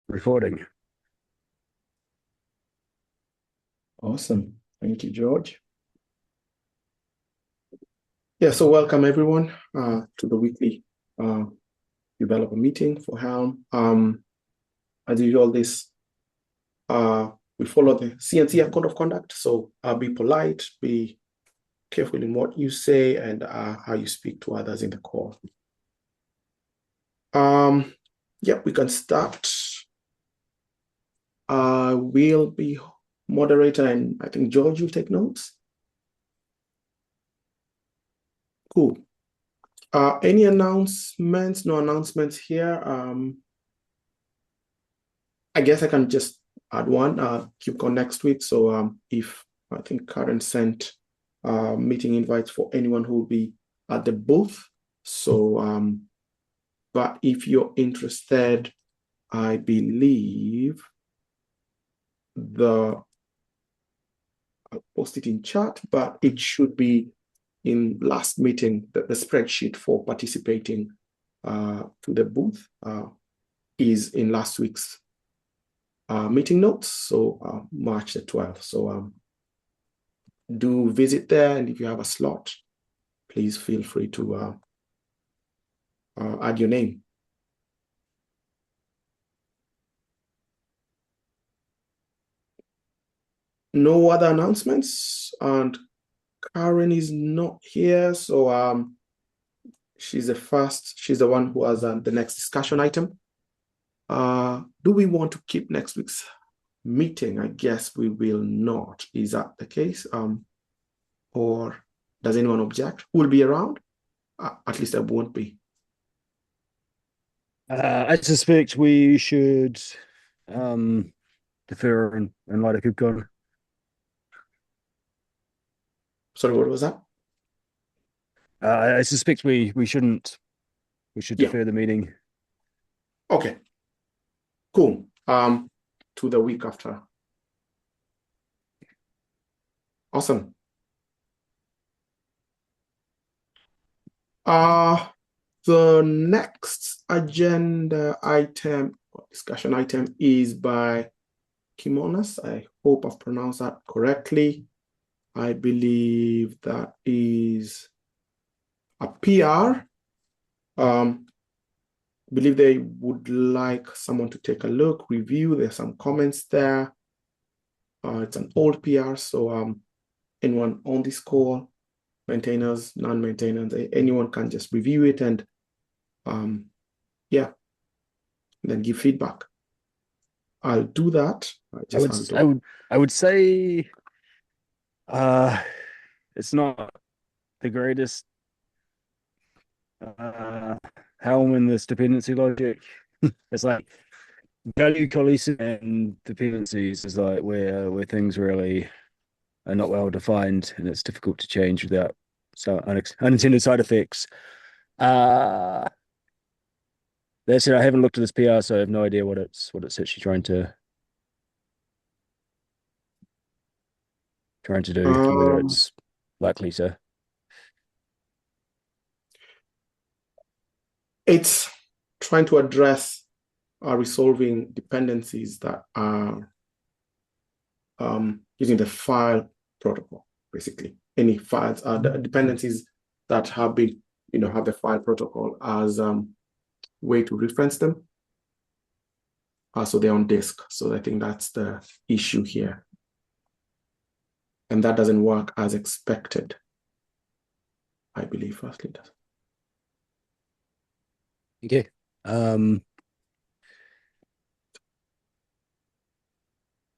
Recording. Awesome. Thank you, George. Yeah, so welcome everyone to the weekly uh, developer meeting for Helm. As usual, we follow the CNCF code of conduct. So be polite, be careful in what you say and how you speak to others in the call. Yeah, we can start. We'll be moderator, and I think George will take notes. Cool. Any announcements? No announcements here. I guess I can just add one, KubeCon next week. So if I think Karen sent meeting invites for anyone who will be at the booth. So, but if you're interested, I believe I'll post it in chat, but it should be in last meeting, the spreadsheet for participating to the booth is in last week's meeting notes, so March the 12th. So do visit there, and if you have a slot, please feel free to add your name. No other announcements, and Karen is not here, so she's the one who has the next discussion item. Do we want to keep next week's meeting? I guess we will not. Is that the case? Or does anyone object? Who will be around? At least I won't be. I suspect we should defer and let it keep going. Sorry, what was that? I suspect we should Yeah. defer the meeting. Okay. Cool. To the week after. Awesome. The next agenda item or discussion item is by Kimonas. I hope I've pronounced that correctly. I believe that is a PR. Believe they would like someone to take a look, review. There's some comments there. It's an old PR, so anyone on this call, maintainers, non-maintainers, anyone can just review it and yeah, then give feedback. I'll do that. I I just would have I to. would I would say it's not the greatest Helm in this dependency logic. It's like value collision and dependencies is like where things really are not well defined and it's difficult to change without unintended side effects. Uh that's it. I haven't looked at this PR, so I have no idea what it's actually trying to do, whether Um, it's likely to. it's trying to address resolving dependencies that are using the file protocol, basically. Any files, the dependencies that have been, have the file protocol as way to reference them. So they're on disk. So I think that's the issue here. And that doesn't work as expected, I believe, firstly. Okay. Um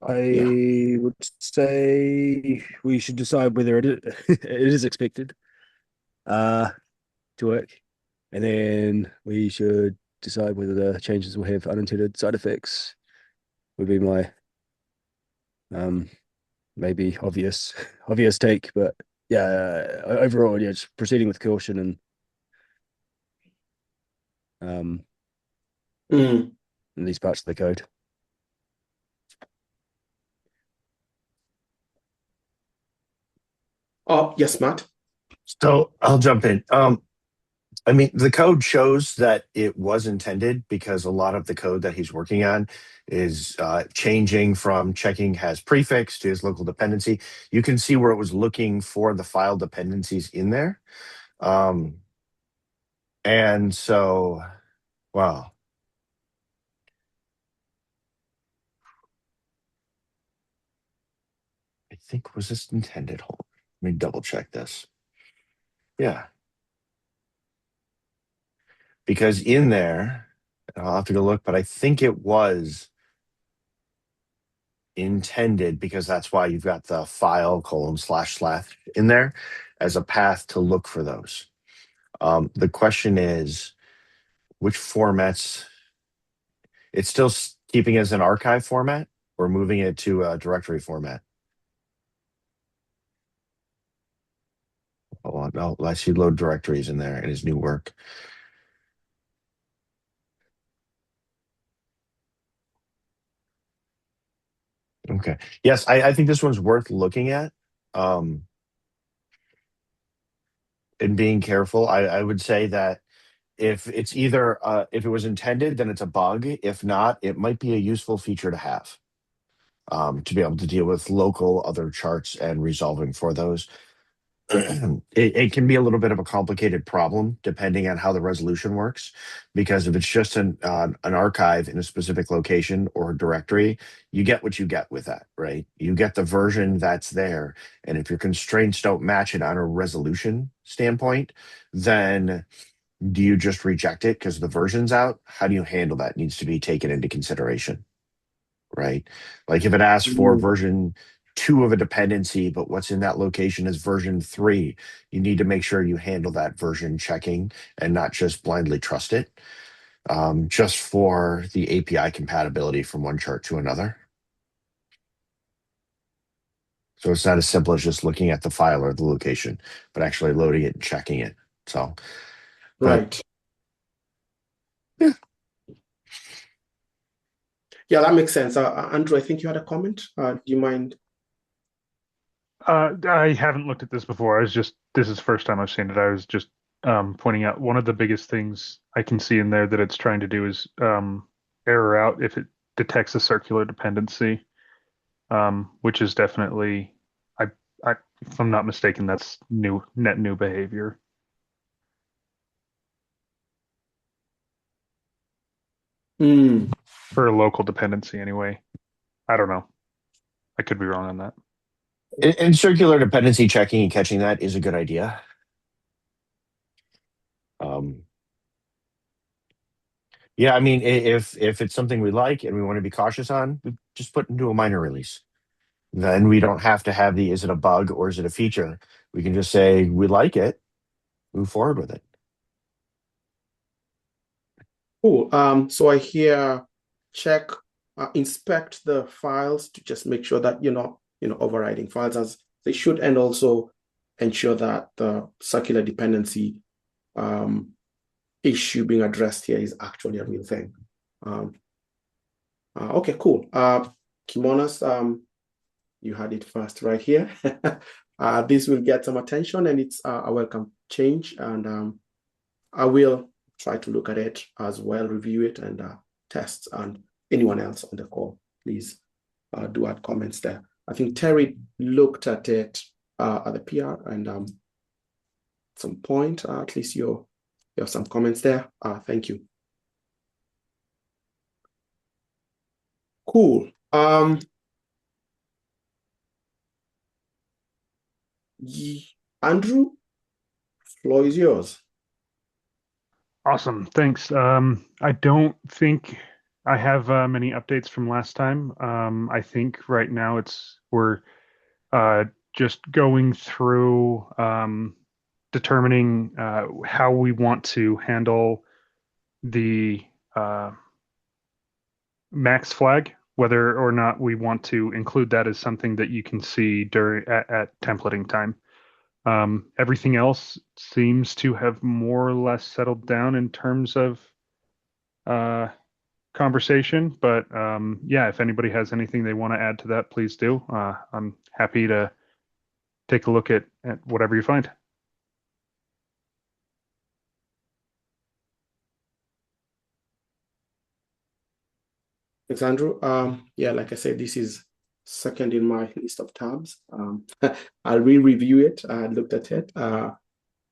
Yeah. I would say we should decide whether it is expected uh to work. And then we should decide whether the changes will have unintended side effects, would be my um maybe obvious take, but yeah, overall, yeah, just proceeding with caution um Mm. in these parts of the code. Oh, yes, Matt. So I'll jump in. I mean, the code shows that it was intended because a lot of the code that he's working on is changing from checking has prefix to his local dependency. You can see where it was looking for the file dependencies in there. Um, and so, wow, I think was this intended? Hold on. Let me double check this. Yeah, because in there, I'll have to go look, but I think it was intended because that's why you've got the file colon slash slash in there as a path to look for those. The question is, which formats? It's still keeping as an archive format or moving it to a directory format. Hold on, no, I see load directories in there in his new work. Okay. Yes, I think this one's worth looking at. Um, and being careful. I would say that if it's either if it was intended, then it's a bug. If not, it might be a useful feature to have to be able to deal with local other charts and resolving for those. It can be a little bit of a complicated problem depending on how the resolution works, because if it's just an archive in a specific location or directory, you get what you get with that, right? You get the version that's there, and if your constraints don't match it on a resolution standpoint, then do you just reject it because the version's out? How do you handle that? Needs to be taken into consideration, right? Like if it asks for Mm, version 2 of a dependency, but what's in that location is version 3, you need to make sure you handle that version checking and not just blindly trust it, just for the API compatibility from one chart to another. So it's not as simple as just looking at the file or the location, but actually loading it and checking it. So, but right. yeah, Yeah, that makes sense. Andrew, I think you had a comment. Do you mind? I haven't looked at this before. This is the first time I've seen it. I was just pointing out one of the biggest things I can see in there that it's trying to do is error out if it detects a circular dependency, which is definitely, I, if I'm not mistaken, that's net new behavior Mm. for a local dependency anyway. I don't know. I could be wrong on that. and circular dependency checking and catching that is a good idea. Um, Yeah, I mean, if it's something we like and we want to be cautious on, we just put into a minor release. Then we don't have to have the is it a bug or is it a feature? We can just say we like it, move forward with it. Cool. So I hear check, inspect the files to just make sure that you're not, overriding files as they should, and also ensure that the circular dependency um, issue being addressed here is actually a real thing. Um, okay, cool. Kimonas, you had it first right here. This will get some attention, and it's a welcome change. And I will try to look at it as well, review it, and test. And anyone else on the call, please do add comments there. I think Terry looked at it at the PR, and at some point, at least you have some comments there. Thank you. Cool. Andrew, floor is yours. Awesome. Thanks. I don't think I have many updates from last time. I think right now we're uh, just going through determining how we want to handle the max flag, whether or not we want to include that as something that you can see at templating time. Everything else seems to have more or less settled down in terms of uh, conversation. But yeah, if anybody has anything they want to add to that, please do. I'm happy to take a look at whatever you find. Thanks, Andrew. Yeah, like I said, this is second in my list of tabs. I'll re-review it. I looked at it, and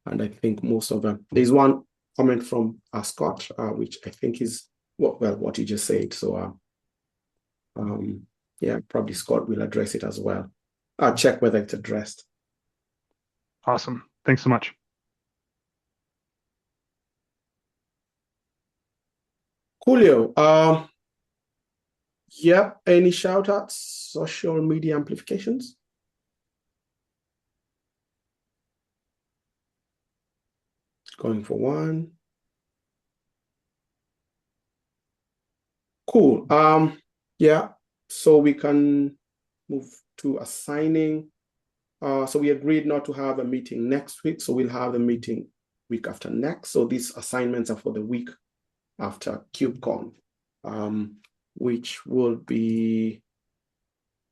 I think most of them. There's one comment from Scott, which I think is what you just said. So, yeah, probably Scott will address it as well. I'll check whether it's addressed. Awesome. Thanks so much. Coolio. Yeah, any shout outs, social media amplifications? Going for one. Cool. Yeah, so we can move to assigning. So we agreed not to have a meeting next week, so we'll have the meeting week after next. So these assignments are for the week after KubeCon, which will be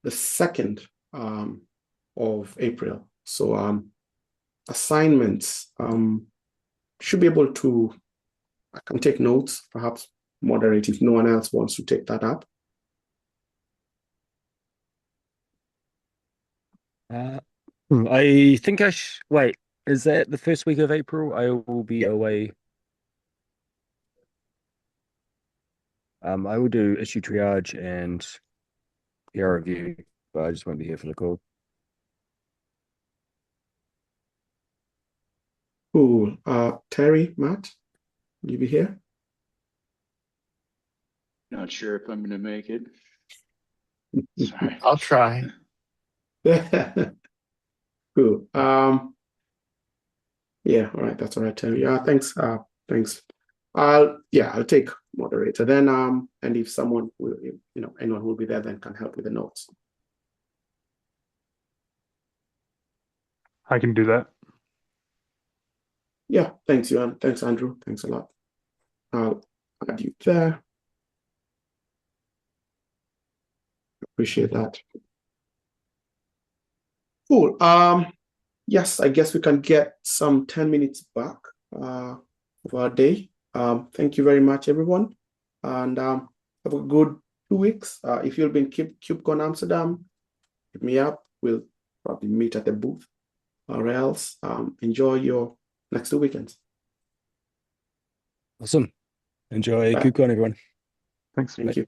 the 2nd of April. So assignments should be able to, I can take notes, perhaps moderate if no one else wants to take that up. I think wait, is that the first week of April? I will be away. I will do issue triage and PR review, but I just won't be here for the call. Cool. Terry, Matt, will you be here? Not sure if I'm going to make it. Sorry. I'll try. Cool. Yeah, all right, that's all right, Terry. Thanks. Thanks. I'll take moderator then. And if someone will, anyone who will be there then can help with the notes. I can do that. Yeah, thanks, Yuan. Thanks, Andrew. Thanks a lot. I'll add you there. Appreciate that. Cool. Yes, I guess we can get some 10 minutes back of our day. Thank you very much, everyone. And have a good 2 weeks. If you'll be in KubeCon Amsterdam, hit me up. We'll probably meet at the booth. Or else, enjoy your next 2 weekends. Awesome. Enjoy Bye. KubeCon, everyone. Thanks. Thank you.